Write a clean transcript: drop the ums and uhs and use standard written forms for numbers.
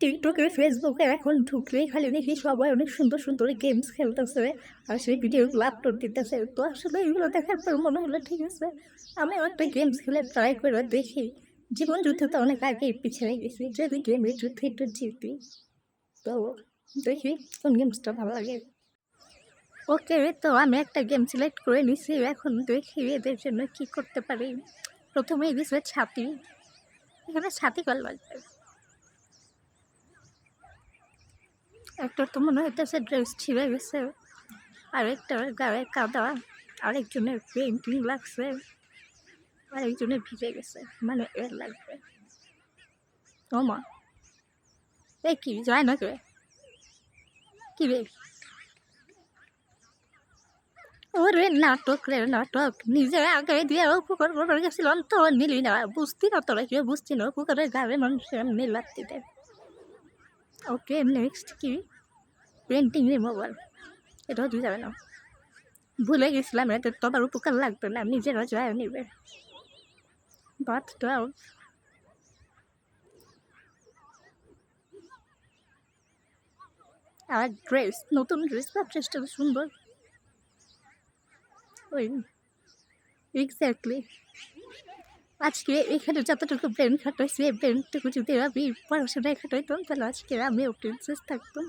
টিকটকে ফেসবুকে এখন ঢুকলেই খালি দেখি সবাই অনেক সুন্দর সুন্দর গেমস খেলতেছে আর সেই ভিডিওগুলো আপলোড দিতেছে। তো আসলে এগুলো দেখার পর মনে হলো ঠিক আছে আমিও একটা গেমস খেলে ট্রাই করে দেখি। জীবন যুদ্ধে তো অনেক আগেই পিছিয়ে গেছি, যদি গেমের যুদ্ধে একটু জিতি তো দেখি কোন গেমসটা ভালো লাগে। ওকে, তো আমি একটা গেম সিলেক্ট করে নিছি, এখন দেখি এদের জন্য কি করতে পারি। প্রথমেই দিছে ছাতি, এখানে ছাতি কল লাগবে। একটা তো মনে হইতেছে ড্রেস ছিঁড়ে গেছে, আরেকটার গায়ে কাদা, আরেকজনের পেন্টিং লাগছে, আরেকজনের ভিজে গেছে, মানে এর লাগবে। ও মা, এই কি যায় না কে, কি রে? ওরে নাটক রে নাটক, নিজের আগে দিয়ে পুকুর করে গেছিলাম তো নিলি না, বুঝতি না তোরা, কেউ বুঝতি না পুকুরের গায়ে মানুষের এমনি লাগতে দেয়। ওকে, নেক্সট কি? পেন্টিং রিমুভাল, এটাও দিয়ে যাবে না, ভুলে গেছিলাম এদের তো আবার উপকার লাগবে না, নিজেরা যায় নিবে। বাট আর ড্রেস, নতুন ড্রেস বা ড্রেসটা সুন্দর। ওই এক্স্যাক্টলি, আজকে এখানে যতটুকু ব্রেন খাটাইছি এই ব্রেনটুকু যদি আমি পড়াশোনায় খাটাইতাম তাহলে আজকে আমিও প্রিন্সেস থাকতাম।